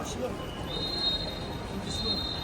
İkincisi var. İkincisi var.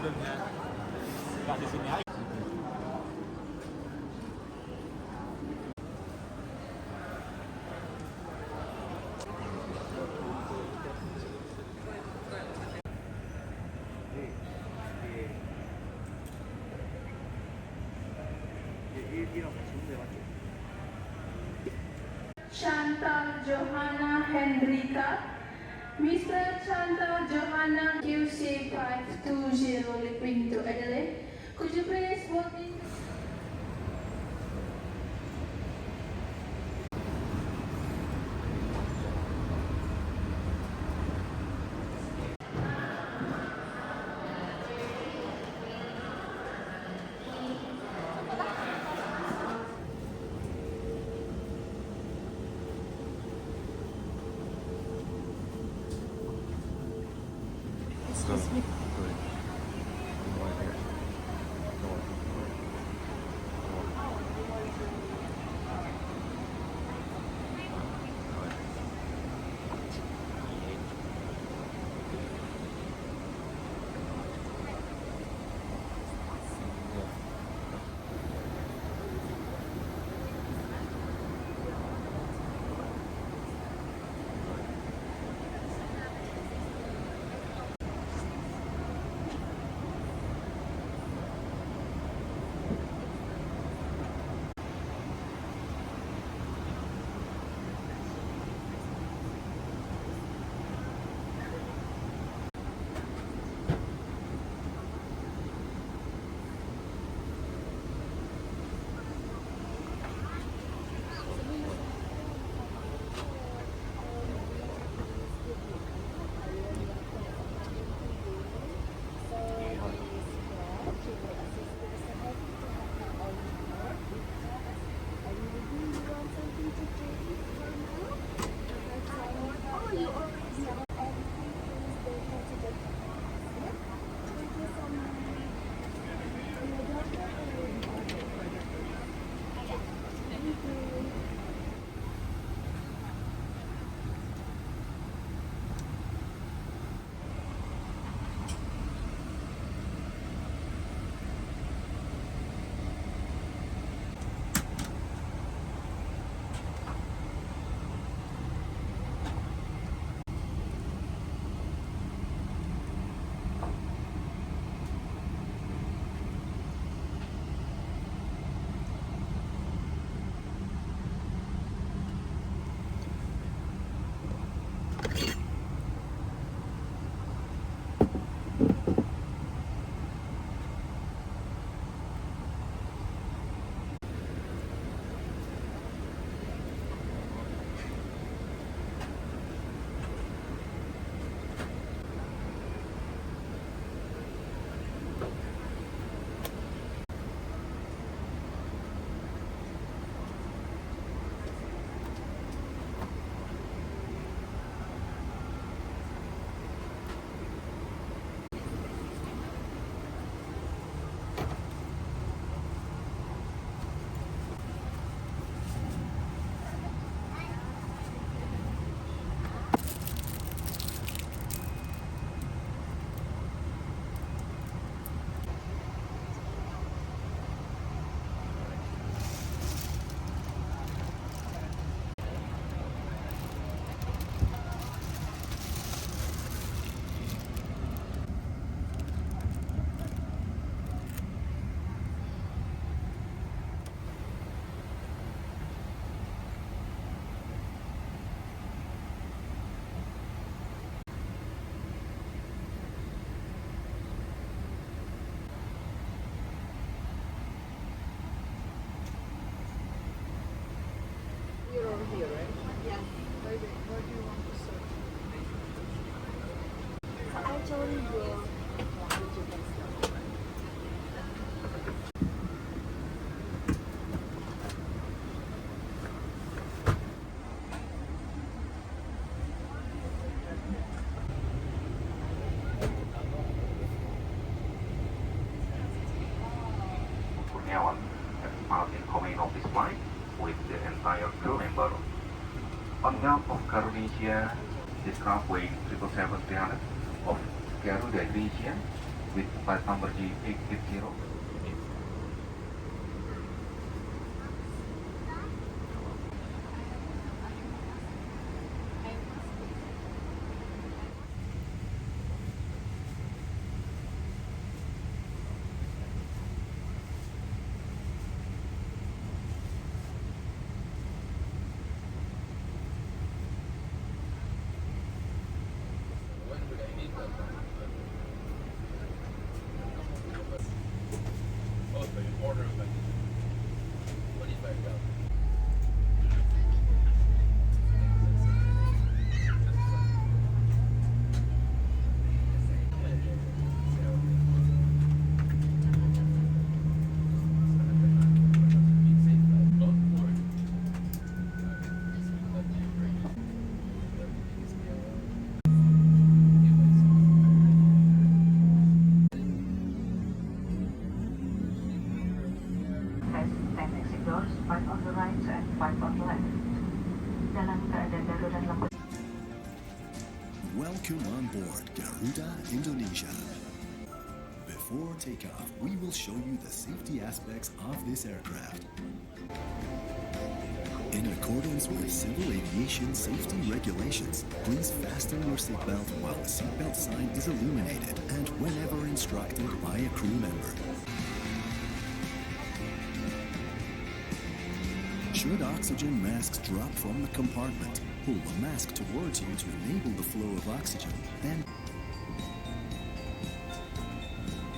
sebenarnya nggak di sini aja. Chantal Johanna Hendrika, Mr. Chantal Johanna QC520 leaping to Adelaide. Could you please vote in? Excuse me. You're over here, right? Yeah. Where do you want to search? So actually, yeah. Kurniawan has passed in command of this flight with the entire crew member. On behalf of Garuda, this craft weighing 777-300 of Garuda Indonesia with flight number G850. Oh, so you order like $25. Has 10 exit doors, 5 on the right and 5 on the left. Dalam keadaan darurat lampu. Welcome on board Garuda Indonesia. Before takeoff, we will show you the safety aspects of this aircraft. In accordance with civil aviation safety regulations, please fasten your seatbelt while the seatbelt sign is illuminated and whenever instructed by a crew member. Should oxygen masks drop from the compartment, pull the mask towards you to enable the flow of oxygen, then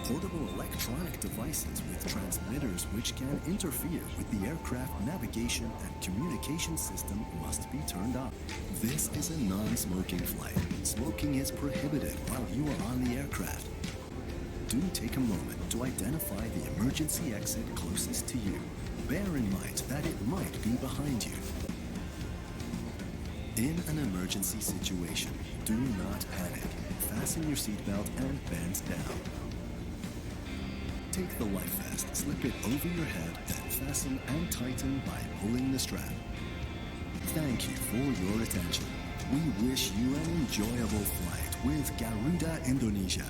portable electronic devices with transmitters which can interfere with the aircraft navigation and communication system must be turned off. This is a non-smoking flight. Smoking is prohibited while you are on the aircraft. Do take a moment to identify the emergency exit closest to you. Bear in mind that it might be behind you. In an emergency situation, do not panic. Fasten your seatbelt and bend down. Take the life vest, slip it over your head, then fasten and tighten by pulling the strap. Thank you for your attention. We wish you an enjoyable flight with Garuda Indonesia.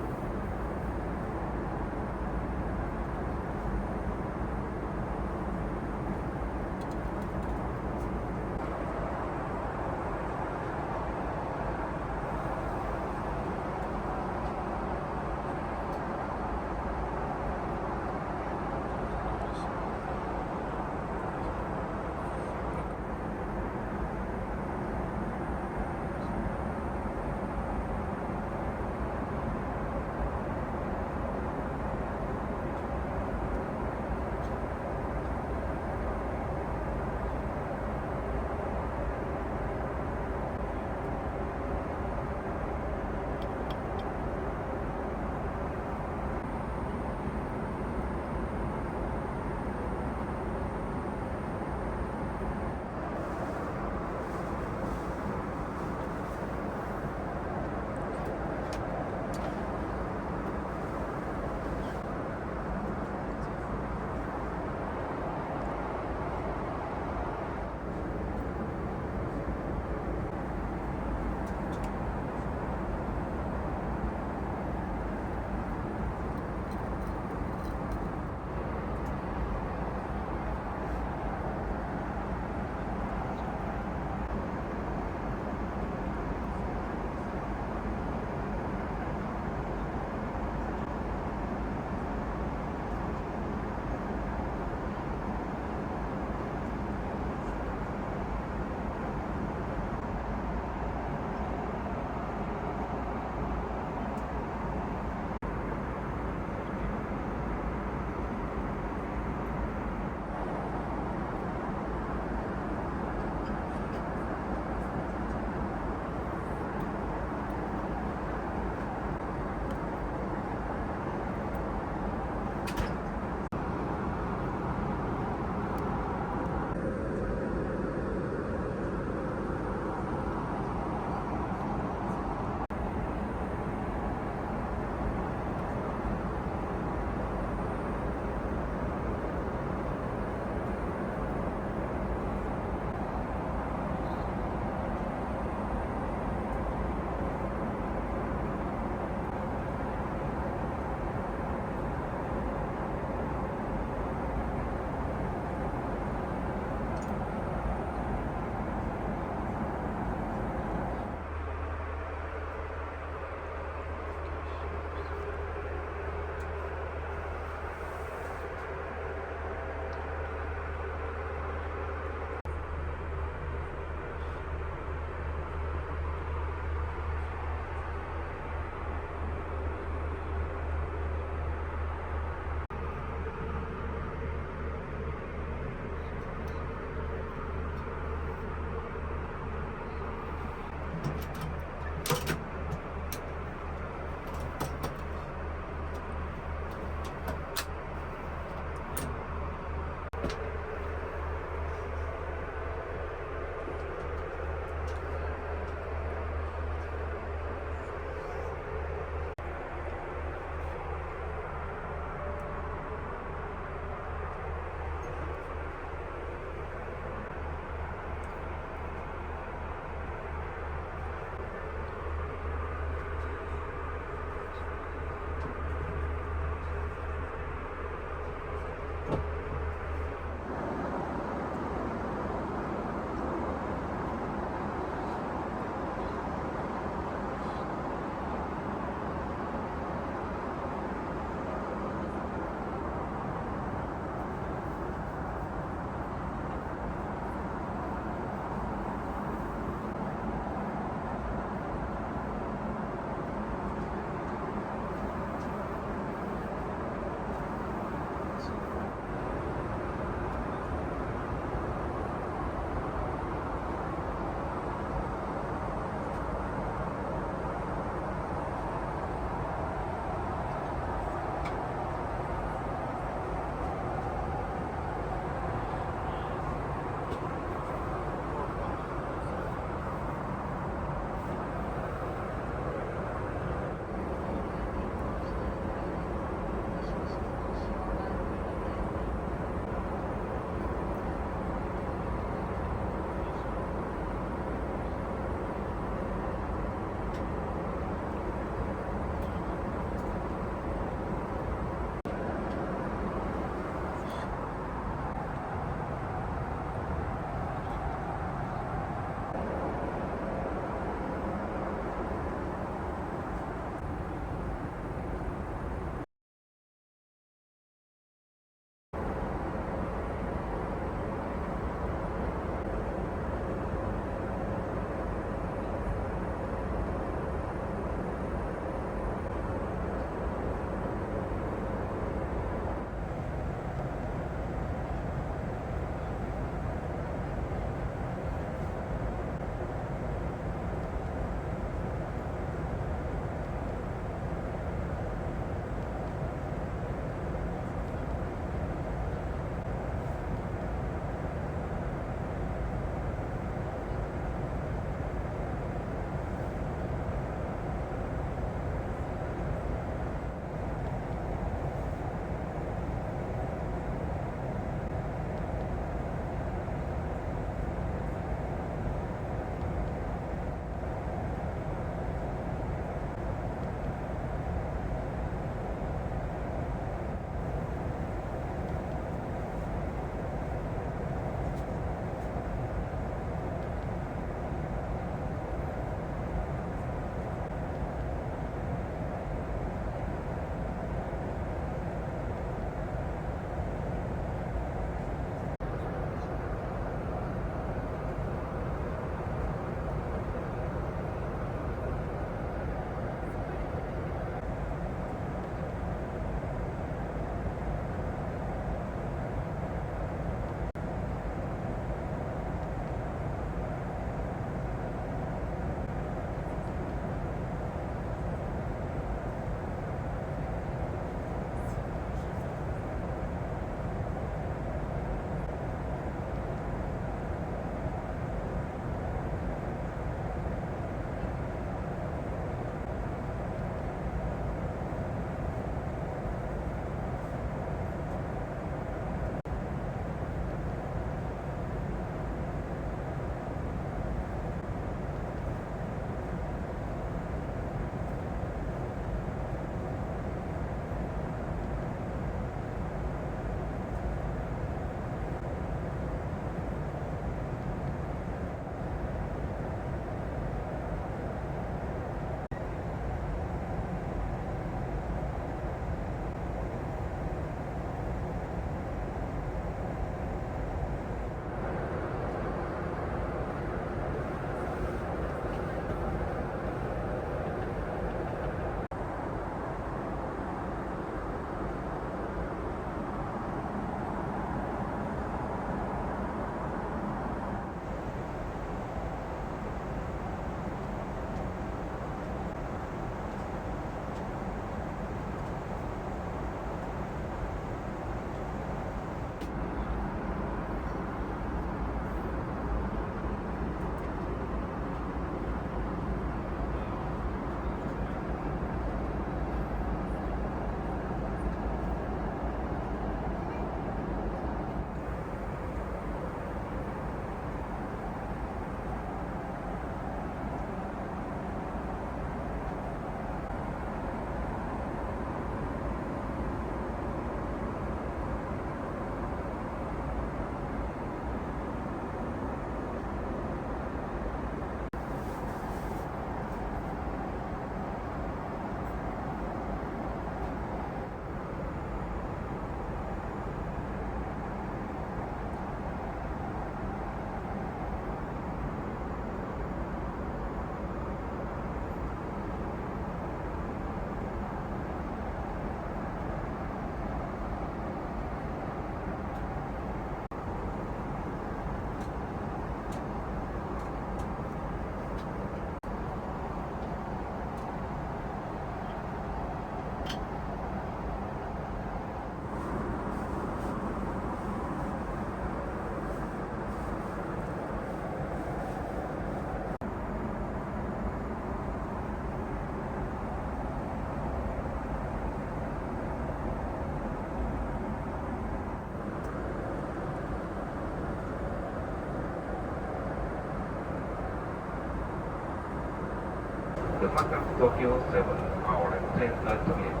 Welcome to Tokyo, 7 hours and 10 minutes.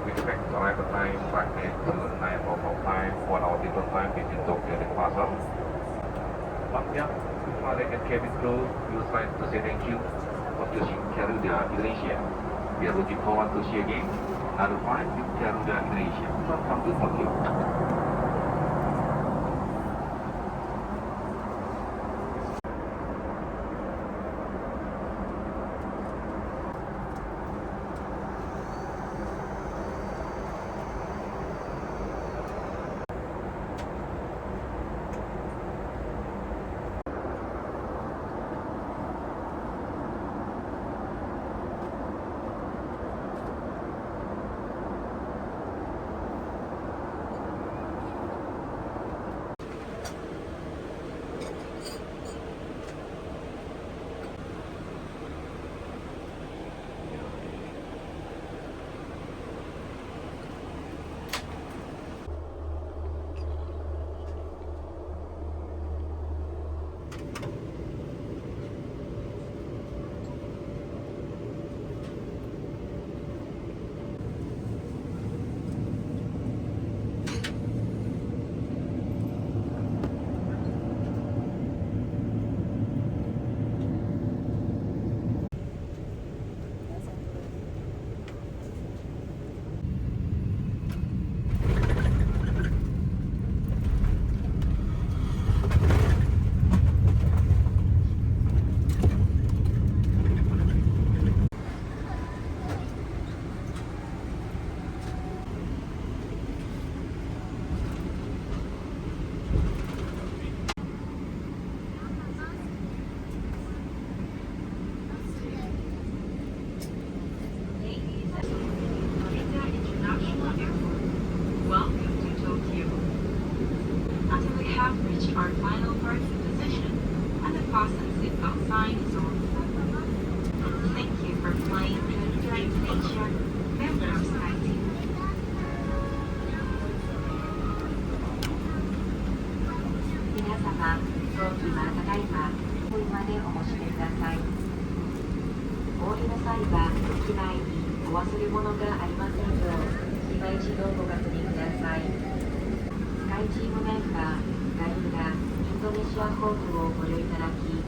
We expect arrival time back to 9 local time, 1 hour different time between Tokyo and Plaza. On behalf of the flight and cabin crew, we would like to say thank you for choosing Garuda Indonesia. We are looking forward to see you again. Another flight with Garuda Indonesia. Welcome to Tokyo. Welcome to Tokyo. Until we have reached our final parking position and the fasten seatbelt sign is on. Thank you for flying Garuda Indonesia, member of SkyTeam. 皆様、当機はただいま本までお申し出ください。お降りの際は機内にお忘れ物がありませんよう今一度ご確認ください。スカイチームメンバーガルーダインドネシア航空をご利用いただき